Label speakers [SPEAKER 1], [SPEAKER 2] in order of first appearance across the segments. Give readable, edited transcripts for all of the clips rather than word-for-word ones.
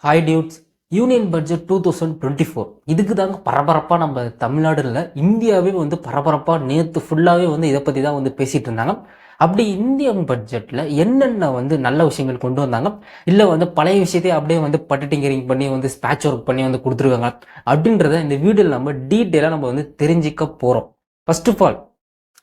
[SPEAKER 1] Hi dudes. Union budget 2024 இதுக்கு தாங்க பரபரப்பாக நம்ம தமிழ்நாடுல இந்தியாவே வந்து பரபரப்பாக நேற்று ஃபுல்லாகவே வந்து இதை பற்றி தான் வந்து பேசிகிட்டு இருந்தாங்க. அப்படி இந்தியன் பட்ஜெட்டில் என்னென்ன வந்து நல்ல விஷயங்கள் கொண்டு வந்தாங்க, இல்லை வந்து பழைய விஷயத்தையே அப்படியே வந்து பட்டிட்டிங்கரிங் பண்ணி வந்து ஸ்பேட்ச் ஒர்க் பண்ணி வந்து கொடுத்துருக்காங்க அப்படின்றத இந்த வீடியோவில் நம்ம டீட்டெயிலாக நம்ம வந்து தெரிஞ்சிக்க போகிறோம். First of all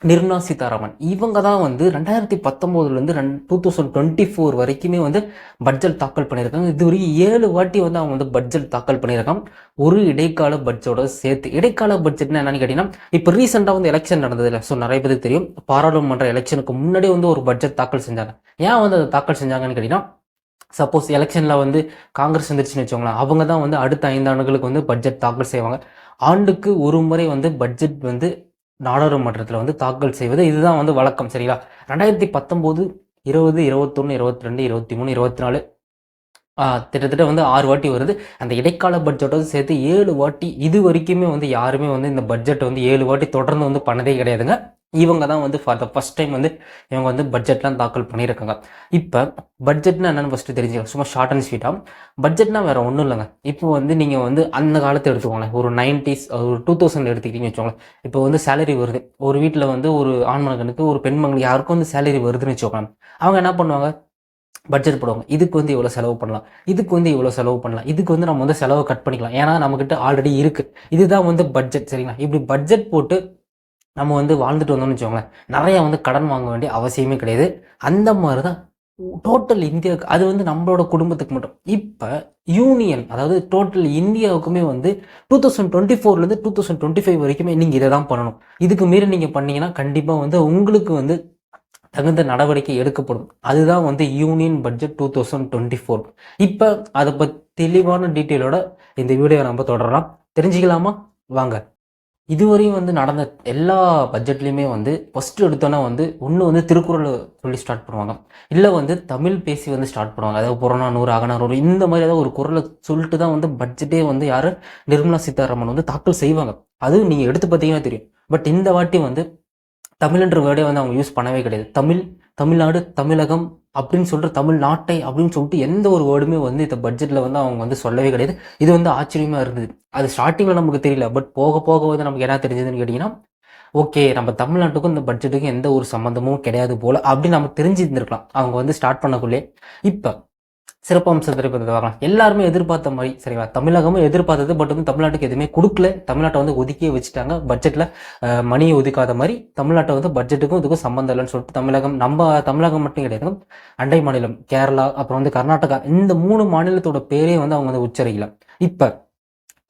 [SPEAKER 1] Nirmala Sitharaman இவங்க தான் வந்து 2019 2024 வரைக்குமே வந்து பட்ஜெட் தாக்கல் பண்ணியிருக்காங்க. இது வரைக்கும் 7 வாட்டி வந்து அவங்க வந்து பட்ஜெட் தாக்கல் பண்ணியிருக்காங்க, ஒரு இடைக்கால பட்ஜெட்டோட சேர்த்து. இடைக்கால பட்ஜெட்னா என்னன்னு கேட்டீங்கன்னா, இப்போ ரீசெண்டாக வந்து எலெக்ஷன் நடந்தது இல்லை, ஸோ நிறைய பேருக்கு தெரியும். பாராளுமன்ற எலெக்ஷனுக்கு முன்னாடி வந்து ஒரு பட்ஜெட் தாக்கல் செஞ்சாங்க. ஏன் வந்து அதை தாக்கல் செஞ்சாங்கன்னு கேட்டீங்கன்னா, சப்போஸ் எலெக்ஷனில் வந்து காங்கிரஸ் வந்துருச்சுன்னு வச்சோங்களேன், அவங்க தான் வந்து அடுத்த 5 ஆண்டுகளுக்கு வந்து பட்ஜெட் தாக்கல் செய்வாங்க. ஆண்டுக்கு ஒரு முறை வந்து பட்ஜெட் வந்து நாடாளுமன்றத்தில் வந்து தாக்கல் செய்வது இதுதான் வந்து வழக்கம். சரிங்களா? 2019, 20, 21, 22, 23, 24 கிட்டத்தட்ட வந்து 6 வாட்டி வருது. அந்த இடைக்கால பட்ஜெட்டோடு சேர்த்து 7 வாட்டி இது வரைக்குமே வந்து யாருமே வந்து இந்த பட்ஜெட் வந்து 7 வாட்டி தொடர்ந்து வந்து பண்ணதே கிடையாதுங்க. இவங்க தான் வந்து ஃபார் த ஃபர்ஸ்ட் டைம் வந்து இவங்க வந்து பட்ஜெட்லாம் தாக்கல் பண்ணியிருக்காங்க. இப்போ பட்ஜெட்னா என்னென்னு ஃபஸ்ட்டு தெரிஞ்சுக்கலாம், சும்மா ஷார்ட் அண்ட் ஸ்வீட்டாக. பட்ஜெட்னா வேறு ஒன்றும் இல்லைங்க. இப்போ வந்து நீங்கள் வந்து அந்த காலத்தை எடுத்துக்கோங்களேன், ஒரு 90s ஒரு 2000 எடுத்துக்கிட்டீங்கன்னு வச்சுக்கோங்களேன். இப்போ வந்து சேலரி வருது, ஒரு வீட்டில் வந்து ஒரு ஆண் மகனுக்கு ஒரு பெண் மகனுக்கு யாருக்கும் வந்து சேலரி வருதுன்னு வச்சுக்கோங்களேன். அவங்க என்ன பண்ணுவாங்க, பட்ஜெட் போடுவாங்க. இதுக்கு வந்து இவ்வளோ செலவு பண்ணலாம், இதுக்கு வந்து இவ்வளோ செலவு பண்ணலாம், இதுக்கு வந்து நம்ம வந்து செலவு கட் பண்ணிக்கலாம், ஏன்னா நம்மக்கிட்ட ஆல்ரெடி இருக்குது. இதுதான் வந்து பட்ஜெட். சரிங்களா? இப்படி பட்ஜெட் போட்டு நம்ம வந்து வாழ்ந்துட்டு வந்தோம்னு வச்சுக்கோங்களேன், நிறைய வந்து கடன் வாங்க வேண்டிய அவசியமே கிடையாது. அந்த மாதிரி தான் டோட்டல் இந்தியாவுக்கு, அது வந்து நம்மளோட குடும்பத்துக்கு மட்டும். இப்போ யூனியன், அதாவது டோட்டல் இந்தியாவுக்குமே வந்து 2024 2025 வரைக்குமே நீங்கள் இதை தான் பண்ணணும். இதுக்கு மீறி நீங்கள் பண்ணீங்கன்னா கண்டிப்பாக வந்து உங்களுக்கு வந்து தகுந்த நடவடிக்கை எடுக்கப்படும். அதுதான் வந்து யூனியன் பட்ஜெட் 2024. இப்போ அதை பற்றி தெளிவான டீட்டெயிலோட இந்த வீடியோ நம்ம தொடரலாம். தெரிஞ்சுக்கலாமா? வாங்க. இதுவரையும் வந்து நடந்த எல்லா பட்ஜெட்லையுமே வந்து ஃபஸ்ட்டு எடுத்தோன்னா வந்து ஒன்று வந்து திருக்குறள் சொல்லி ஸ்டார்ட் பண்ணுவாங்க, இல்லை வந்து தமிழ் பேசி வந்து ஸ்டார்ட் பண்ணுவாங்க. அதாவது புறநானூறு, அகநானூறு, இந்த மாதிரி ஏதாவது ஒரு குறளை சொல்லிட்டு தான் வந்து பட்ஜெட்டே வந்து யார், நிர்மலா சீதாராமன் வந்து தாக்கல் செய்வாங்க. அது நீங்கள் எடுத்து பார்த்தீங்கன்னா தெரியும். பட் இந்த வாட்டி வந்து தமிழ்ன்ற வேர்டே வந்து அவங்க யூஸ் பண்ணவே கிடையாது. தமிழ்நாடு, தமிழகம் அப்படின்னு சொல்லிட்டு தமிழ்நாட்டை அப்படின்னு சொல்லிட்டு எந்த ஒரு வேர்டுமே வந்து இந்த பட்ஜெட்டில் வந்து அவங்க வந்து சொல்லவே கிடையாது. இது வந்து ஆச்சரியமாக இருந்தது. அது ஸ்டார்டிங்கில் நமக்கு தெரியல, பட் போக போக வந்து நமக்கு என்ன தெரிஞ்சதுன்னு கேட்டிங்கன்னா, ஓகே நம்ம தமிழ்நாட்டுக்கும் இந்த பட்ஜெட்டுக்கும் எந்த ஒரு சம்மந்தமும் கிடையாது போல் அப்படின்னு நம்ம தெரிஞ்சிருந்துருக்கலாம் அவங்க வந்து ஸ்டார்ட் பண்ணக்குள்ளே. இப்போ சிறப்பம்சத்தை பற்றி பார்க்கலாம். எல்லாருமே எதிர்பார்த்த மாதிரி, சரிங்களா, தமிழகமும் எதிர்பார்த்தது, பட் வந்து தமிழ்நாட்டுக்கு எதுவுமே கொடுக்கல. தமிழ்நாட்டை வந்து ஒதுக்கியே வச்சுட்டாங்க. பட்ஜெட்டில் மணியை ஒதுக்காத மாதிரி தமிழ்நாட்டை வந்து பட்ஜெட்டுக்கும் இதுக்கும் சம்மந்தம் இல்லைன்னு சொல்லிட்டு தமிழகம், நம்ம தமிழகம் மட்டும் கிடையாது, அண்டை மாநிலம் கேரளா, அப்புறம் வந்து கர்நாடகா, இந்த 3 மாநிலத்தோட பேரே வந்து அவங்க வந்து உச்சரிக்கல. இப்போ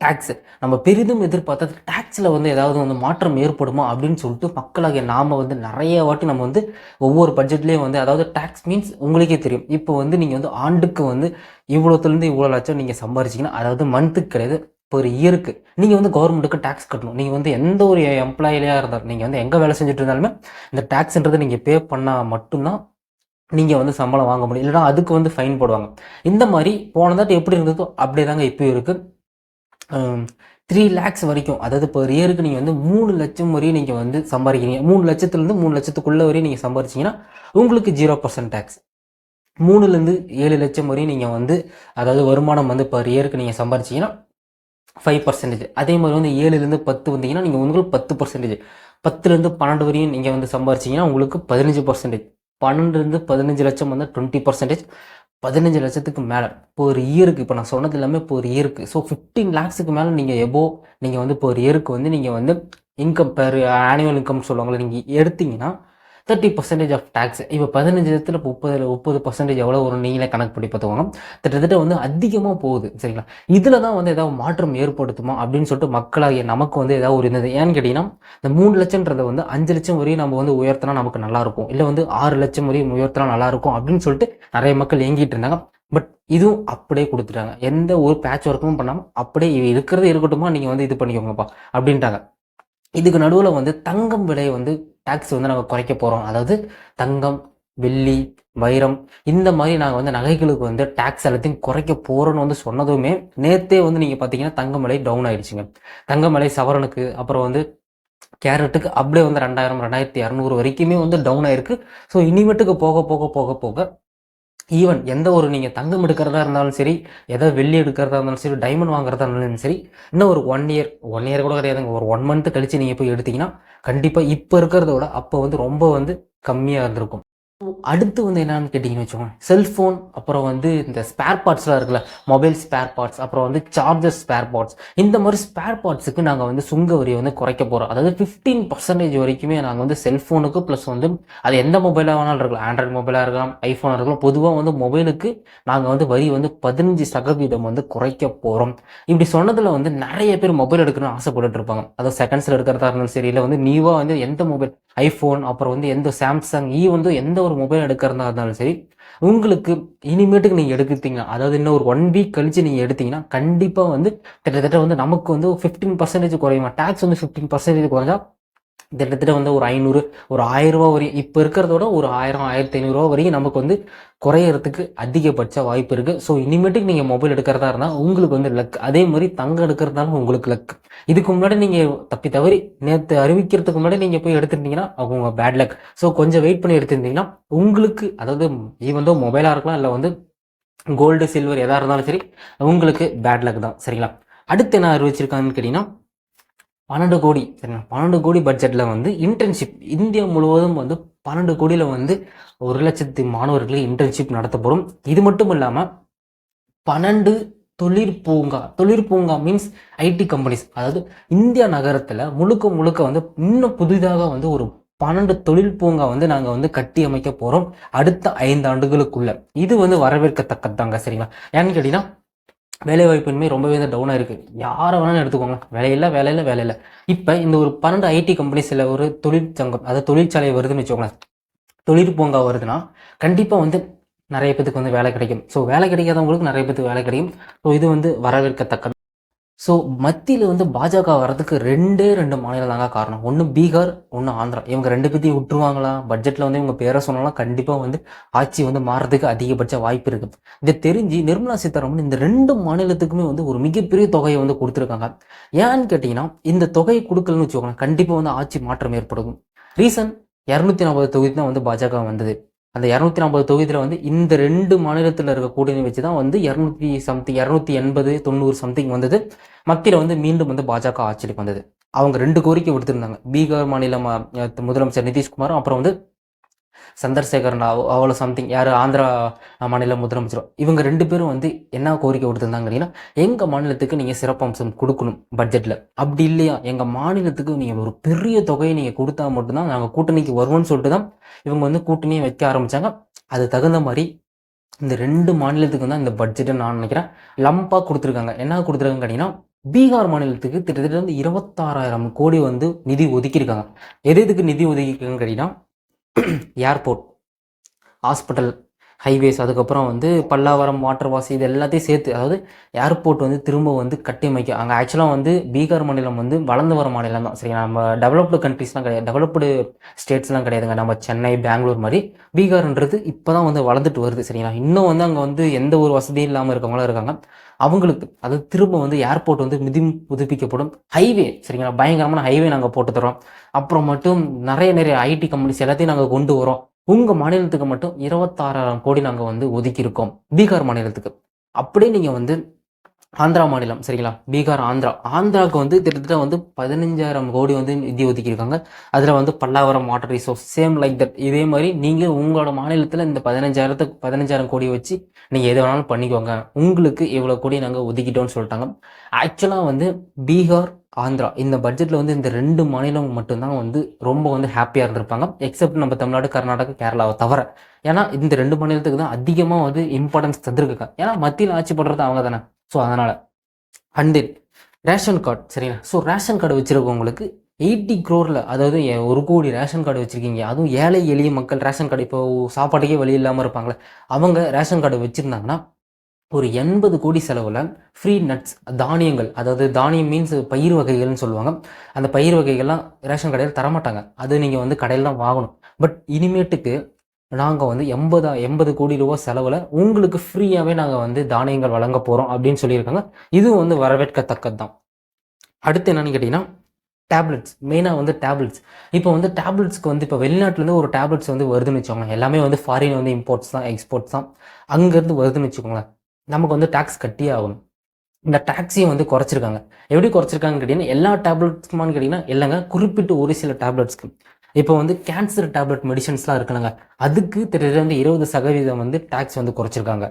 [SPEAKER 1] டேக்ஸ் நம்ம பெரிதும் எதிர்பார்த்தது, டேக்ஸில் வந்து ஏதாவது வந்து மாற்றம் ஏற்படுமா அப்படின்னு சொல்லிட்டு மக்களாகிய நாம் வந்து நிறைய வாட்டி நம்ம வந்து ஒவ்வொரு பட்ஜெட்லேயும் வந்து, அதாவது டேக்ஸ் மீன்ஸ் உங்களுக்கே தெரியும். இப்போ வந்து நீங்கள் வந்து ஆண்டுக்கு வந்து இவ்வளோத்துலேருந்து இவ்வளோ லட்சம் நீங்கள் சம்பாரிச்சிங்கன்னா, அதாவது மந்த்துக்கு கிடையாது, ஒரு இயருக்கு நீங்கள் வந்து கவர்மெண்ட்டுக்கு டேக்ஸ் கட்டணும். நீங்கள் வந்து எந்த ஒரு எம்ப்ளாயிலையாக இருந்தாலும், நீங்கள் வந்து எங்கே வேலை செஞ்சுட்டு இருந்தாலுமே இந்த டேக்ஸ்ன்றது நீங்கள் பே பண்ணால் மட்டும்தான் நீங்கள் வந்து சம்பளம் வாங்க முடியும், இல்லைனா அதுக்கு வந்து ஃபைன் போடுவாங்க. இந்த மாதிரி போனதாட்டு எப்படி இருந்ததோ அப்படியே தாங்க இப்போயும் இருக்குது. 3 lakhs வரைக்கும், அதாவது இப்போ ஒரு இயருக்கு நீங்கள் வந்து 3 லட்சம் வரையும் நீங்கள் வந்து சம்பாதிக்கிறீங்க, 3 லட்சத்துலேருந்து 3 லட்சத்துக்குள்ளே வரையும் நீங்கள் சம்பாதிச்சிங்கன்னா உங்களுக்கு 0% டேக்ஸ். 3லேருந்து 7 லட்சம் வரையும் நீங்கள் வந்து, அதாவது வருமானம் வந்து இப்போ இயருக்கு நீங்கள் சம்பாதிச்சிங்கன்னா 5%. அதே மாதிரி வந்து 7லேருந்து 10 வந்தீங்கன்னா நீங்கள் உங்களுக்கு 10%. 10லேருந்து 12 வரையும் நீங்கள் வந்து சம்பாதிச்சிங்கன்னா உங்களுக்கு 15%. 12லேருந்து 15 லட்சம் வந்து 20%. 15 லட்சத்துக்கு மேலே இப்போ ஒரு இயருக்கு, இப்போ நான் சொன்னது எல்லாமே இப்போ ஒரு இயருக்கு, ஸோ 15 lakhsக்கு மேலே நீங்கள் நீங்கள் வந்து இப்போ ஒரு இயருக்கு வந்து நீங்கள் வந்து இன்கம் பெர் ஆனுவல் இன்கம் சொல்லுவாங்களே, நீங்கள் எடுத்தீங்கன்னா 30% ஆஃப் டேக்ஸ். இப்போ 15 லட்சத்தில் 30% எவ்வளோ வரும் நீங்களே கணக்கு பண்ணி பார்த்துக்கோங்க. கிட்டத்தட்ட வந்து அதிகமாக போகுது. சரிங்களா? இதில் தான் வந்து ஏதாவது மாற்றம் ஏற்படுத்துமா அப்படின்னு சொல்லிட்டு மக்களாகிய நமக்கு வந்து ஏதாவது ஒரு இருந்தது. ஏன்னு கேட்டிங்கன்னா, இந்த 3 லட்சம்ன்றதை வந்து 5 லட்சம் வரையும் நம்ம வந்து உயர்த்தினா நமக்கு நல்லாயிருக்கும், இல்லை வந்து 6 லட்சம் வரையும் உயர்த்தினா நல்லாயிருக்கும் அப்படின்னு சொல்லிட்டு நிறைய மக்கள் ஏங்கிட்டு இருந்தாங்க. பட் இதுவும் அப்படியே கொடுத்துட்டாங்க, எந்த ஒரு பேட்ச் ஒர்க்கும் பண்ணாமல் அப்படியே இருக்கிறது இருக்கட்டுமா, நீங்கள் வந்து இது பண்ணிக்கோங்கப்பா அப்படின்ட்டாங்க. இதுக்கு நடுவில் வந்து தங்கம் விலையை வந்து டேக்ஸ் வந்து நாங்கள் குறைக்க போகிறோம், அதாவது தங்கம், வெள்ளி, வைரம், இந்த மாதிரி நாங்கள் வந்து நகைகளுக்கு வந்து டேக்ஸ் எல்லாத்தையும் குறைக்க போகிறோன்னு வந்து சொன்னதுமே நேற்றே வந்து நீங்கள் பார்த்தீங்கன்னா தங்கம் விலை டவுன் ஆகிடுச்சுங்க. தங்கம் விலை சவரனுக்கு, அப்புறம் வந்து கேரட்டுக்கு அப்படியே வந்து 2000 2200 வரைக்குமே வந்து டவுன் ஆயிருக்கு. ஸோ இனிமேட்டுக்கு போக போக போக போக ஈவன் எந்த ஒரு நீங்கள் தங்கம் எடுக்கிறதா இருந்தாலும் சரி, எதாவது வெள்ளி எடுக்கிறதா இருந்தாலும் சரி, டைமண்ட் வாங்குறதா இருந்தாலும் சரி, இன்னும் ஒரு 1 இயர் கூட கிடையாதுங்க, ஒரு 1 மந்த் கழிச்சு நீங்கள் போய் எடுத்தீங்கன்னா கண்டிப்பாக இப்போ இருக்கிறத விட அப்போ வந்து ரொம்ப வந்து கம்மியாக இருந்திருக்கும். அடுத்து வந்து என்னன்னு கேட்டிங்கன்னு வச்சுக்கோங்க, செல்ஃபோன், அப்புறம் வந்து இந்த ஸ்பேர் பார்ட்ஸ்லாம் இருக்குல்ல, மொபைல் ஸ்பேர் பார்ட்ஸ், அப்புறம் வந்து சார்ஜர் ஸ்பேர் பார்ட்ஸ், இந்த மாதிரி ஸ்பேர் பார்ட்ஸுக்கு நாங்கள் வந்து சுங்க வரியை வந்து குறைக்க போகிறோம். அதாவது 15% வரைக்குமே நாங்கள் வந்து செல்ஃபோனுக்கு ப்ளஸ் வந்து அது எந்த மொபைலாக வேணாலும் இருக்கலாம், ஆண்ட்ராய்டு மொபைலாக இருக்கலாம், ஐஃபோனாக இருக்கலாம், பொதுவாக வந்து மொபைலுக்கு நாங்கள் வந்து வரி வந்து 15% வந்து குறைக்க போகிறோம். இப்படி சொன்னதில் வந்து நிறைய பேர் மொபைல் எடுக்கணும்னு ஆசைப்பட்டுட்டு இருப்பாங்க. அதாவது செகண்ட்ஸில் எடுக்கிறதா இருந்தாலும் சரி, இல்லை வந்து நியூவாக வந்து எந்த மொபைல், ஐஃபோன், அப்புறம் வந்து எந்த சாம்சங், வந்து எந்த ஒரு மொபைல் எடுக்கிறதா இருந்தாலும் சரி, உங்களுக்கு இனிமேட்டுக்கு நீங்கள் எடுத்தீங்கன்னா, அதாவது இன்னும் ஒரு 1 வீக் கழிச்சு நீங்கள் எடுத்தீங்கன்னா கண்டிப்பாக வந்து கிட்டத்தட்ட வந்து நமக்கு வந்து 15% குறையுமா, டேக்ஸ் வந்து 15% குறைஞ்சா கிட்டத்தட்ட வந்து ஒரு 500, ஒரு 1000 ரூபா வரையும், இப்போ இருக்கிறதோட ஒரு 1000, 1500 ரூபா வரைக்கும் நமக்கு வந்து குறையறதுக்கு அதிகபட்ச வாய்ப்பு இருக்குது. ஸோ இனிமேட்டுக்கு நீங்கள் மொபைல் எடுக்கிறதா இருந்தால் உங்களுக்கு வந்து லக். அதே மாதிரி தங்கம் எடுக்கிறதாலும் உங்களுக்கு லக். இதுக்கு முன்னாடி நீங்கள் தப்பி தவறி நேற்று அறிவிக்கிறதுக்கு முன்னாடி நீங்கள் போய் எடுத்துருந்தீங்கன்னா அவங்க பேட் லக். ஸோ கொஞ்சம் வெயிட் பண்ணி எடுத்துருந்தீங்கன்னா உங்களுக்கு, அதாவது ஈவன் தோ மொபைலாக இருக்கலாம், இல்லை வந்து கோல்டு, சில்வர் எதாக இருந்தாலும் சரி, உங்களுக்கு பேட் லக் தான். சரிங்களா? அடுத்து என்ன அறிவிச்சிருக்காங்கன்னு கேட்டிங்கன்னா 12 கோடி. சரிங்களா? 12 கோடி பட்ஜெட்டில் வந்து இன்டர்ன்ஷிப் இந்தியா முழுவதும் வந்து 12 கோடியில் வந்து 1,00,000 மாணவர்களுக்கு இன்டர்ன்ஷிப் நடத்தப்படும். இது மட்டும் இல்லாமல் 12 தொழிற்பூங்கா மீன்ஸ் ஐடி கம்பெனிஸ், அதாவது இந்தியா நகரத்தில் முழுக்க முழுக்க வந்து இன்னும் புதிதாக வந்து ஒரு 12 தொழில் பூங்கா வந்து நாங்கள் வந்து கட்டி அமைக்க போகிறோம் அடுத்த 5 ஆண்டுகளுக்குள்ள. இது வந்து வரவேற்கத்தக்கதாங்க. சரிங்களா? ஏன்னு கேட்டிங்கன்னா வேலைவாய்ப்பின்மை ரொம்பவே வந்து டவுனாக இருக்குது. யாரை வேணாலும் எடுத்துக்கோங்க, வேலையில்லை. இப்போ இந்த ஒரு 12 ஐடி கம்பெனிஸில் ஒரு தொழிற்சங்கம், அதாவது தொழிற்சாலை வருதுன்னு வச்சுக்கோங்களேன், தொழிற்பூங்கா வருதுன்னா கண்டிப்பாக வந்து நிறைய பேத்துக்கு வந்து வேலை கிடைக்கும். ஸோ வேலை கிடைக்காதவங்களுக்கு நிறைய பேத்துக்கு வேலை கிடைக்கும். ஸோ இது வந்து வரவேற்கத்தக்கது. ஸோ மத்தியில் வந்து பாஜக வர்றதுக்கு 2 மாநிலம் தாங்க காரணம். ஒன்று பீகார், ஒன்று ஆந்திரா. இவங்க 2 பேத்தையும் விட்டுருவாங்களா? பட்ஜெட்டில் வந்து இவங்க பேரை சொன்னாலும் கண்டிப்பாக வந்து ஆட்சி வந்து மாறுறதுக்கு அதிகபட்ச வாய்ப்பு இருக்குது. இதை தெரிஞ்சு நிர்மலா சீதாராமன் இந்த 2 மாநிலத்துக்குமே வந்து ஒரு மிகப்பெரிய தொகையை வந்து கொடுத்துருக்காங்க. ஏன்னு கேட்டிங்கன்னா இந்த தொகையை கொடுக்கலன்னு வச்சுக்கோங்க, கண்டிப்பாக வந்து ஆட்சி மாற்றம் ஏற்படும். ரீசன் 240 தொகுதி தான் வந்து பாஜக வந்தது. அந்த 240 தொகுதியில் வந்து இந்த 2 மாநிலத்தில் இருக்க கூட்டணி வச்சு தான் வந்து 200 சம்திங், 280, 90 சம்திங் வந்தது. மத்தியில் வந்து மீண்டும் வந்து பாஜக ஆட்சிக்கு வந்தது. அவங்க 2 கோரிக்கை விடுத்திருந்தாங்க. பீகார் மாநில முதலமைச்சர் நிதிஷ்குமாரும், அப்புறம் வந்து சந்திரசேகர் ராவ், அவ்வளோ சம்திங், யார் ஆந்திரா மாநில முதலமைச்சர், இவங்க 2 பேரும் வந்து என்ன கோரிக்கை விடுத்திருந்தாங்க அப்படின்னா, எங்கள் மாநிலத்துக்கு நீங்கள் சிறப்பம்சம் கொடுக்கணும் பட்ஜெட்டில். அப்படி இல்லையா எங்கள் மாநிலத்துக்கு நீங்கள் ஒரு பெரிய தொகையை நீங்கள் கொடுத்தா மட்டும்தான் நாங்கள் கூட்டணிக்கு வருவோம்னு சொல்லிட்டு தான் இவங்க வந்து கூட்டணியை வைக்க ஆரம்பித்தாங்க. அது தகுந்த மாதிரி இந்த 2 மாநிலத்துக்கு தான் இந்த பட்ஜெட்டை நான் நினைக்கிறேன் லம்பாக கொடுத்துருக்காங்க. என்ன கொடுத்துருக்காங்க கேட்டிங்கன்னா, பீகார் மாநிலத்துக்கு கிட்டத்தட்ட வந்து 26,000 கோடி வந்து நிதி ஒதுக்கியிருக்காங்க. எதுக்கு நிதி ஒதுக்கியிருக்காங்கன்னு கேட்டிங்கன்னா, ஏர்போர்ட், ஹாஸ்பிட்டல், ஹைவேஸ், அதுக்கப்புறம் வந்து பல்லாவரம், வாட்டர் வாஷ், இது எல்லாத்தையும் சேர்த்து, அதாவது ஏர்போர்ட் வந்து திரும்ப வந்து கட்டியமைக்க. அங்கே ஆக்சுவலாக வந்து பீகார் மாநிலம் வந்து வளர்ந்து வர மாநிலம் தான். சரிங்களா? நம்ம டெவலப்டு கண்ட்ரிஸ்லாம் கிடையாது, டெவலப்டு ஸ்டேட்ஸ்லாம் கிடையாதுங்க. நம்ம சென்னை, பெங்களூர் மாதிரி பீகார்ன்றது இப்போ தான் வந்து வளர்ந்துட்டு வருது. சரிங்களா? இன்னும் வந்து அங்கே வந்து எந்த ஒரு வசதியும் இல்லாமல் இருக்கவங்களாம் இருக்காங்க. அவங்களுக்கு அதாவது திரும்ப வந்து ஏர்போர்ட் வந்து புதுப்பிக்கப்படும். ஹைவே, சரிங்களா, பயங்கரமான ஹைவே நாங்கள் போட்டு தரோம். அப்புறம் மட்டும் நிறைய ஐடி கம்பெனிஸ் எல்லாத்தையும் நாங்கள் கொண்டு வரோம். உங்கள் மாநிலத்துக்கு மட்டும் 26,000 கோடி நாங்கள் வந்து ஒதுக்கியிருக்கோம் பீகார் மாநிலத்துக்கு. அப்படியே நீங்கள் வந்து ஆந்திரா மாநிலம், சரிங்களா, பீகார், ஆந்திராவுக்கு வந்து கிட்டத்தட்ட வந்து 15,000 கோடி வந்து நிதி ஒதுக்கியிருக்காங்க. அதில் வந்து Pallavaram water resource, same like that. இதே மாதிரி நீங்கள் உங்களோட மாநிலத்தில் இந்த 15,000 கோடி வச்சு நீங்கள் எது வேணாலும் பண்ணிக்கோங்க, உங்களுக்கு இவ்வளோ கோடி நாங்கள் ஒதுக்கிட்டோம்னு சொல்லிட்டாங்க. ஆக்சுவலாக வந்து பீகார், ஆந்திரா இந்த பட்ஜெட்டில் வந்து இந்த 2 மாநிலம் மட்டும்தான் வந்து ரொம்ப வந்து ஹாப்பியாக இருந்திருப்பாங்க. எக்ஸப்ட் நம்ம தமிழ்நாடு, கர்நாடகா, கேரளாவை தவிர. ஏன்னா இந்த 2 மாநிலத்துக்கு தான் அதிகமாக வந்து இம்பார்ட்டன்ஸ் தந்துருக்காங்க. ஏன்னா மத்தியில் ஆட்சி பண்ணுறது அவங்க தானே. ஸோ அதனால் அண்ட் தென் ரேஷன் கார்டு, சரிங்களா. ஸோ ரேஷன் கார்டு வச்சுருக்கவங்களுக்கு 80 crore, அதாவது 1 கோடி ரேஷன் கார்டு வச்சுருக்கீங்க, அதுவும் ஏழை எளிய மக்கள் ரேஷன் கார்டு, இப்போ சாப்பாட்டுக்கே வழி இல்லாமல் இருப்பாங்களே, அவங்க ரேஷன் கார்டு வச்சுருந்தாங்கன்னா ஒரு 80 கோடி செலவில் ஃப்ரீ நட்ஸ், தானியங்கள், அதாவது தானியம் மீன்ஸ் பயிர் வகைகள்னு சொல்லுவாங்க, அந்த பயிர் வகைகள்லாம் ரேஷன் கடையில் தரமாட்டாங்க. அது நீங்கள் வந்து கடையில் தான் வாங்கணும். பட் இனிமேட்டுக்கு நாங்கள் வந்து 80 கோடி ரூபா செலவில் உங்களுக்கு ஃப்ரீயாகவே நாங்கள் வந்து தானியங்கள் வழங்க போகிறோம் அப்படின்னு சொல்லியிருக்காங்க. இதுவும் வந்து வரவேற்கத்தக்கது தான். அடுத்து என்னன்னு கேட்டிங்கன்னா, டேப்லெட்ஸ், மெயினாக வந்து டேப்லெட்ஸ். இப்போ வந்து டேப்லெட்ஸ்க்கு வந்து இப்போ வெளிநாட்டிலேருந்து ஒரு டேப்லெட்ஸ் வந்து வருதுன்னு வச்சுக்கோங்களேன். எல்லாமே வந்து ஃபாரின் வந்து இம்போர்ட்ஸ் தான், எக்ஸ்போர்ட்ஸ் தான். அங்கேருந்து வருதுன்னு வச்சுக்கோங்களேன். நமக்கு வந்து டாக்ஸ் கட்டியே ஆகணும். இந்த டாக்ஸையும் வந்து குறைச்சிருக்காங்க. எப்படி குறைச்சிருக்காங்கன்னு கேட்டீங்கன்னா, எல்லா டேப்லெட்ஸ்க்குமான்னு கேட்டீங்கன்னா, இல்லைங்க. குறிப்பிட்ட ஒரு சில டேப்லெட்ஸ்க்கு. இப்போ வந்து கேன்சர் டேப்லெட் மெடிசன்ஸ்லாம் இருக்குல்லங்க, அதுக்கு கிட்டத்தட்ட வந்து 20% வந்து டாக்ஸ் வந்து குறைச்சிருக்காங்க.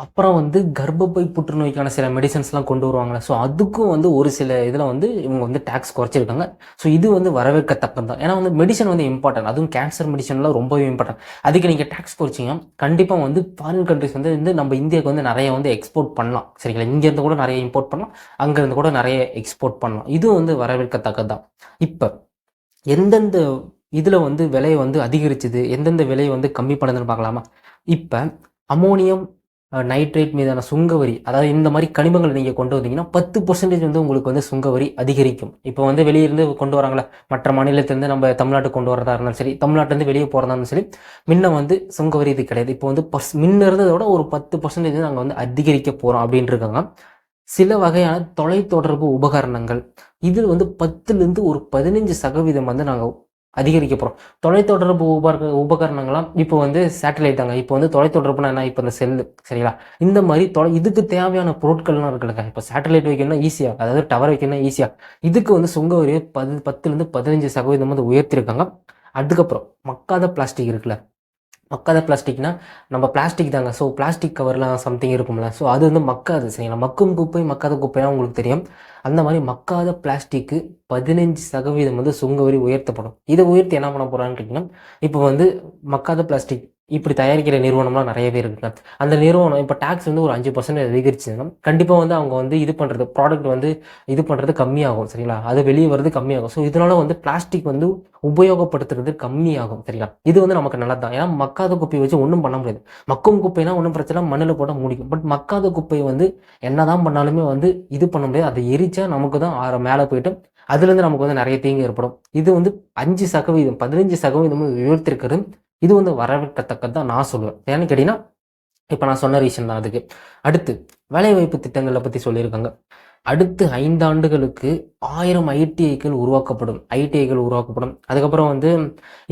[SPEAKER 1] அப்புறம் வந்து கர்ப்பப்பை புற்றுநோய்க்கான சில மெடிசன்ஸ்லாம் கொண்டு வருவாங்கல்ல. ஸோ அதுக்கும் வந்து ஒரு சில இதில வந்து இவங்க வந்து டாக்ஸ் குறைச்சிருக்காங்க. ஸோ இது வந்து வரவேற்கத்தக்கது தான். ஏன்னா வந்து மெடிசன் வந்து இம்பார்ட்டன்ட். அதுவும் கேன்சர் மெடிசன்லாம் ரொம்பவே இம்பார்ட்டன்ட். அதுக்கு நீங்க டாக்ஸ் குறைச்சீங்க, கண்டிப்பா வந்து ஃபாரின் கண்ட்ரீஸ் வந்து நம்ம இந்தியாவுக்கு வந்து நெறைய வந்து எக்ஸ்போர்ட் பண்ணலாம். சரிங்களா? இங்கேருந்து கூட நெறைய இம்போர்ட் பண்ணலாம். அங்கேருந்து கூட நெறைய எக்ஸ்போர்ட் பண்ணலாம். இதுவும் வந்து வரவேற்கத்தக்கது தான். இப்ப எந்தெந்த இதில வந்து விலை வந்து அதிகரிச்சது, எந்தெந்த விலை வந்து கம்மி பண்ணுதுன்னு பார்க்கலாமா? இப்ப அம்மோனியம் நைட்ரேட் மீதான சுங்கவரி, அதாவது இந்த மாரி கனிமங்கள் நீங்க கொண்டு வந்தீங்கன்னா 10% வந்து உங்களுக்கு வந்து சுங்கவரி அதிகரிக்கும். இப்போ வந்து வெளியிருந்து கொண்டு வராங்கல்ல, மற்ற மாநிலத்திலிருந்து நம்ம தமிழ்நாட்டுக்கு கொண்டு வரதா இருந்தாலும் சரி, தமிழ்நாட்டிலேருந்து வெளியே போறதா இருந்தாலும் சரி, முன்ன வந்து சுங்கவரி இது கிடையாது. இப்போ வந்து முன்ன இருந்தத விட ஒரு 10% நாங்க வந்து அதிகரிக்க போறோம் அப்படின்னு இருக்காங்க. சில வகையான தொலைத்தொடர்பு உபகரணங்கள், இதில் வந்து 10லிருந்து ஒரு 15% வந்து நாங்க அதிகரிக்க போறோம். தொலைத்தொடர்பு உபகரணங்கள்லாம் இப்போ வந்து சேட்டலைட் தாங்க. இப்போ வந்து தொலைத்தொடர்புனா என்ன? இப்போ இந்த செல்லு சரிங்களா? இந்த மாரி இதுக்கு தேவையான பொருட்கள்லாம் இருக்குல்லங்க. இப்போ சேட்டலைட் வைக்கணும்னா ஈஸியா, அதாவது டவர் வைக்கணும்னா ஈஸியா. இதுக்கு வந்து சுங்க வரிய 10லிருந்து 15% வந்து உயர்த்தியிருக்காங்க. அதுக்கப்புறம் மக்காத பிளாஸ்டிக் இருக்குல்ல, மக்காத பிளாஸ்டிக்னா நம்ம பிளாஸ்டிக் தாங்க. ஸோ பிளாஸ்டிக் கவர்லாம் சம்திங் இருக்கும்ல. ஸோ அது வந்து மக்காது சரிங்களா? மக்கும் குப்பை, மக்காத குப்பைனா உங்களுக்கு தெரியும். அந்த மாரி மக்காத பிளாஸ்டிக்கு 15% வந்து சுங்க வரி உயர்த்தப்படும். இத உயர்த்தி என்ன பண்ண போறாங்கன்னு கேட்டீங்கன்னா, இப்போ வந்து மக்காத பிளாஸ்டிக் இப்படி தயாரிக்கிற நிறுவனம்லாம் நெறையவே இருக்குங்க. அந்த நிறுவனம் இப்ப டாக்ஸ் வந்து ஒரு 5% அதிகரிச்சதுன்னா, கண்டிப்பா வந்து அவங்க வந்து இது பண்றது ப்ராடக்ட் வந்து இது பண்றது கம்மியாகும் சரிங்களா? அது வெளிய வரது கம்மியாகும். ஸோ இதனால வந்து பிளாஸ்டிக் வந்து உபயோகப்படுத்துறது கம்மியாகும் சரிங்களா? இது வந்து நமக்கு நல்லது தான். ஏன்னா மக்காத குப்பைய வச்சு ஒண்ணும் பண்ண முடியாது. மக்கும் குப்பைனா ஒண்ணும் பிரச்சனை இல்ல, மண்ணுல போட்டா மூடிக்கும். பட் மக்காத குப்பைய வந்து என்னதான் பண்ணாலுமே வந்து இது பண்ண முடியாது. அத எரிச்சா நமக்கு தான் மேல போயிட்டு அதுலேருந்து நமக்கு வந்து நெறைய தீங்கு ஏற்படும். இது வந்து 5% 15% உயர்த்திருக்கிறது. இது வந்து வரவேற்கத்தக்கது தான் நான் சொல்லுவேன். ஏன்னு கேட்டீங்கன்னா, இப்ப நான் சொன்ன ரீசன் தான் அதுக்கு. அடுத்து வேலைவாய்ப்பு திட்டங்கள பத்தி சொல்லியிருக்காங்க. அடுத்து 5 ஆண்டுகளுக்கு 1000 ஐடிஐக்கள் உருவாக்கப்படும். அதுக்கப்புறம் வந்து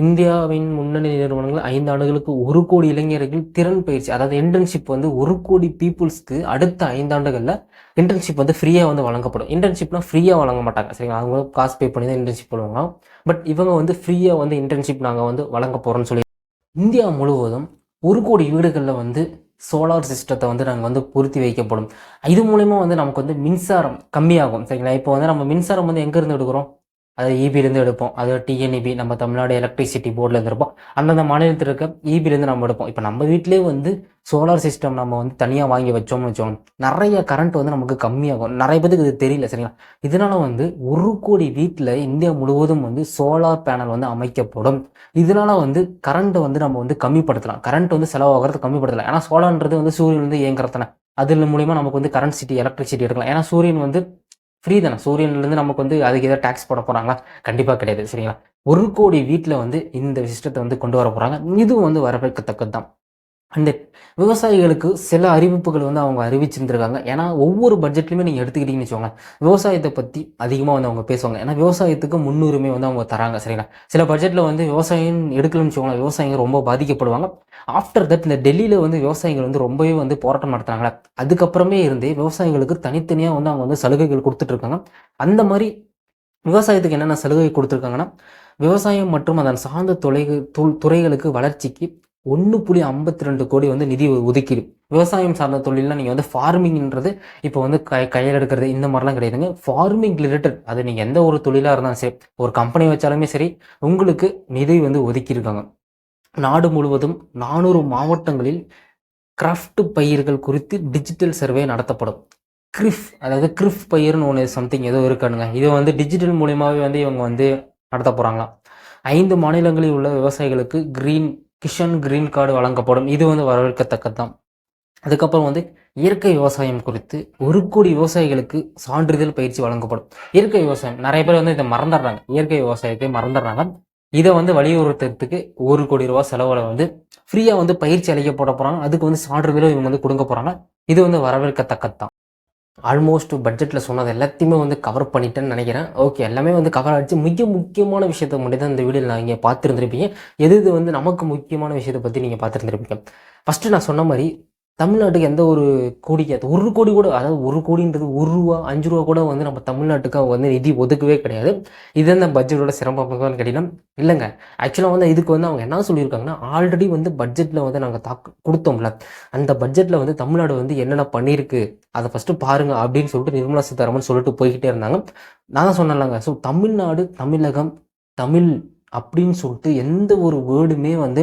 [SPEAKER 1] இந்தியாவின் முன்னணி நிறுவனங்கள் 5 ஆண்டுகளுக்கு 1,00,00,000 இளைஞர்கள் திறன் பயிற்சி, அதாவது இன்டர்ன்ஷிப் வந்து 1,00,00,000 பீப்பிள்ஸ்க்கு அடுத்த 5 ஆண்டுகள்ல இன்டர்ன்ஷிப் வந்து ஃப்ரீயா வந்து வழங்கப்படும். இன்டர்ன்ஷிப்னா ஃப்ரீயா வழங்க மாட்டாங்க. சரிங்களா? அவங்க காசு பே பண்ணி தான் இன்டர்ன்ஷிப் பண்ணுவாங்க. பட் இவங்க வந்து ஃப்ரீயா வந்து இன்டர்ன்ஷிப் நாங்க வந்து வழங்க போறோம்னு சொல்லி இந்தியா முழுவதும் 1,00,00,000 வீடுகள்ல வந்து சோலார் சிஸ்டத்த வந்து நாங்க வந்து பொருத்தி வைக்கப்படும். இது மூலியமா வந்து நமக்கு வந்து மின்சாரம் கம்மியாகும். சரிங்களா? இப்போ வந்து நம்ம மின்சாரம் வந்து எங்க இருந்து எடுக்கிறோம்? அது ஈபிலேருந்து எடுப்போம். அது டிஎன்இபி நம்ம தமிழ்நாடு எலக்ட்ரிசிட்டி போர்ட்லேருந்து எடுப்போம். அந்தந்த மாநிலத்தில இருக்க ஈபிலேருந்து நம்ம எடுப்போம். இப்ப நம்ம வீட்டிலேயே வந்து சோலார் சிஸ்டம் நம்ம வந்து தனியா வாங்கி வச்சோம்னு வச்சுக்கோங்க, நெறைய கரண்ட் வந்து நமக்கு கம்மியாகும். நெறைய பேத்துக்கு இது தெரியல சரிங்களா? இதனால வந்து 1,00,00,000 வீட்ல இந்தியா முழுவதும் வந்து சோலார் பேனல் வந்து அமைக்கப்படும். இதனால வந்து கரண்ட்ட வந்து நம்ம வந்து கம்மிப்படுத்தலாம். கரண்ட் வந்து செலவாகுறத கம்மிப்படுத்தலாம். ஏன்னா சோலார்ன்றது வந்து சூரியன்லேருந்து இயங்குறது தானே. அதில மூலியமா நமக்கு வந்து கரண்ட் சிட்டி, எலக்ட்ரிசிட்டி எடுக்கலாம். ஏன்னா சூரியன் வந்து ஃப்ரீ தானே. சூரியன்லேருந்து நமக்கு வந்து அதுக்கு ஏதாவது டாக்ஸ் போட போறாங்களா? கண்டிப்பா கிடையாது. சரிங்களா? 1,00,00,000 வீட்ல வந்து இந்த சிஸ்டத்த வந்து கொண்டு வர போறாங்க. இதுவும் வந்து வரவேற்கத்தக்கது தான். அந்த விவசாயிகளுக்கு சில அறிவிப்புகள் வந்து அவங்க அறிவிச்சிருந்திருக்காங்க. ஏன்னா, ஒவ்வொரு பட்ஜெட்லயுமே நீங்க எடுத்துக்கிட்டீங்கன்னு வச்சுக்கோங்களேன், விவசாயத்த பத்தி அதிகமா வந்து அவங்க பேசுவாங்க. ஏன்னா, விவசாயத்துக்கு முன்னுரிமை வந்து அவங்க தராங்க. சரிங்களா? சில பட்ஜெட்ல வந்து விவசாயம் எடுக்கலன்னு வச்சுக்கோங்களேன், விவசாயிங்க ரொம்ப பாதிக்கப்படுவாங்க. ஆஃப்டர் தட் இந்த டெல்லியில வந்து விவசாயிகள் வந்து ரொம்பவே வந்து போராட்டம் நடத்துனாங்கல்ல, அதுக்கப்புறமே இருந்தே விவசாயிகளுக்கு தனித்தனியா வந்து அவங்க வந்து சலுகைகள் குடுத்துட்டு இருக்காங்க. அந்த மாரி விவசாயத்துக்கு என்னென்ன சலுகை குடுத்துருக்காங்கன்னா, விவசாயம் மற்றும் அதன் சார்ந்த துறைகளுக்கு வளர்ச்சிக்கு 1,52,00,00,000 வந்து நிதி ஒதுக்கீடு. விவசாயம் சார்ந்த தொழில்ல நீங்க வந்து ஃபார்மிங்ன்றது இப்போ வந்து கையில எடுக்கிறது இந்த மாரிலாம் கிடையாதுங்க. ஃபார்மிங் ரிலேட்டட் அது நீங்க எந்த ஒரு தொழிலா இருந்தாலும் சரி, ஒரு கம்பெனி வச்சாலுமே சரி, உங்களுக்கு நிதி வந்து ஒதுக்கியிருக்காங்க. நாடு முழுவதும் 400 மாவட்டங்களில் கிராஃப்ட் பயிர்கள் குறித்து டிஜிட்டல் சர்வே நடத்தப்படும். அதாவது கிரிஃப் பயிர்ன்னு ஒண்ணு சம்திங் ஏதோ இருக்கானுங்க. இது வந்து டிஜிட்டல் மூலியமாவே வந்து இவங்க வந்து நடத்தப் போறாங்களாம். 5 மாநிலங்களில் உள்ள விவசாயிகளுக்கு கிஷன் கிரீன் கார்டு வழங்கப்படும். இது வந்து வரவேற்கத்தக்கது தான். அதுக்கப்புறம் வந்து இயற்கை விவசாயம் குறித்து 1,00,00,000 விவசாயிகளுக்கு சான்றிதழ் பயிற்சி வழங்கப்படும். இயற்கை விவசாயம் நெறைய பேர் வந்து இத மறந்தர்றாங்க. இயற்கை விவசாயத்தை மறந்தர்றாங்க. இத வந்து வலியுறுத்துறதுக்கு ரூ. 1,00,00,000 செலவுல வந்து ஃப்ரீயா வந்து பயிற்சி அளிக்கப்பட போறாங்க. அதுக்கு வந்து சான்றிதழும் இவங்க வந்து குடுக்க போறாங்க. இது வந்து வரவேற்கத்தக்கது தான். ஆல்மோஸ்ட் பட்ஜெட்டில் சொன்னது எல்லாத்தையுமே வந்து கவர் பண்ணிட்டேன்னு நினைக்கிறேன். ஓகே, எல்லாமே வந்து கவர் ஆகிடுச்சு. மிக முக்கியமான விஷயத்த மட்டும் தான் இந்த வீடியோவில் நான் இங்கே பார்த்துருந்துருப்பீங்க. எது வந்து நமக்கு முக்கியமான விஷயத்தை பற்றி நீங்கள் பார்த்துருந்துருப்பீங்க. ஃபஸ்ட்டு நான் சொன்ன மாதிரி தமிழ்நாட்டுக்கு எந்த ஒரு கோடிக்கு அது 1 கோடி கூட, அதாவது 1 கோடின்றது ரூ. 1 5 கூட வந்து நம்ம தமிழ்நாட்டுக்கு அவங்க வந்து நிதி ஒதுக்கவே கிடையாது. இது இந்த பட்ஜெட்டோட சிறப்பம்சம்னு கேட்டிங்கன்னா இல்லைங்க. ஆக்சுவலாக வந்து இதுக்கு வந்து அவங்க என்ன சொல்லியிருக்காங்கன்னா, ஆல்ரெடி வந்து பட்ஜெட்டில் வந்து நாங்கள் கொடுத்தோம்ல, அந்த பட்ஜெட்டில் வந்து தமிழ்நாடு வந்து என்னென்ன பண்ணியிருக்கு அதை ஃபஸ்ட்டு பாருங்க அப்படின்னு சொல்லிட்டு நிர்மலா சீதாராமன் சொல்லிட்டு போய்கிட்டே இருந்தாங்க. நான் தான் சொன்னேன்லங்க, ஸோ தமிழ்நாடு, தமிழகம், தமிழ் அப்படின்னு சொல்லிட்டு எந்த ஒரு வேர்டுமே வந்து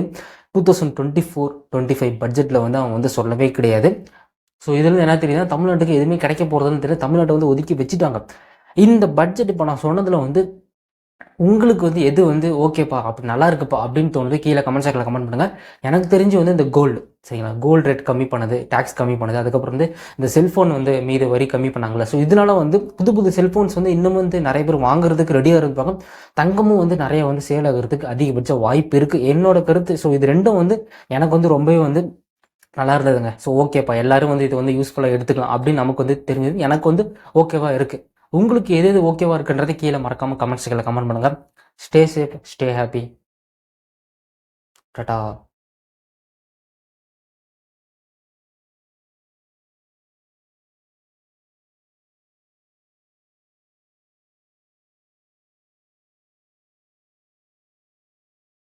[SPEAKER 1] 2024-25 பட்ஜெட்டில் வந்து அவங்க வந்து சொல்லவே கிடையாது. ஸோ இதுலேருந்து என்ன தெரியுதுன்னா, தமிழ்நாட்டுக்கு எதுவுமே கிடைக்க போகிறதுன்னு தெரியும். தமிழ்நாட்டை வந்து ஒதுக்கி வச்சுட்டாங்க. இந்த பட்ஜெட் இப்போ நான் சொன்னதில் வந்து உங்களுக்கு வந்து எது வந்து ஓகேப்பா, அப்படி நல்லா இருக்குப்பா அப்படின்னு தோணுது, கீழே கமெண்ட் செக்ஷனில் கமெண்ட் பண்ணுங்கள். எனக்கு தெரிஞ்சு வந்து இந்த கோல்டு, சரிங்களா, கோல்டு ரேட் கம்மி பண்ணது, டேக்ஸ் கம்மி பண்ணது, அதுக்கப்புறம் வந்து இந்த செல்ஃபோன் வந்து மீது வரி கம்மி பண்ணாங்களே, ஸோ இதனால வந்து புது புது செல்ஃபோன்ஸ் வந்து இன்னும் வந்து நிறைய பேர் வாங்குறதுக்கு ரெடியாக இருப்பாங்க. தங்கமும் வந்து நிறைய வந்து சேல் ஆகிறதுக்கு அதிகபட்ச வாய்ப்பு இருக்குது, என்னோட கருத்து. ஸோ இது ரெண்டும் வந்து எனக்கு வந்து ரொம்பவே வந்து நல்லா இருந்ததுங்க. ஸோ ஓகேப்பா, எல்லாரும் வந்து இது வந்து யூஸ்ஃபுல்லாக எடுத்துக்கலாம் அப்படின்னு நமக்கு வந்து தெரிஞ்சது. எனக்கு வந்து ஓகேவா இருக்குது. உங்களுக்கு எது எது ஓகேவா இருக்குன்றதை கீழே மறக்காமல் கமெண்ட் செக்ஷனில் கமெண்ட் பண்ணுங்கள். Stay safe, stay happy. Tata.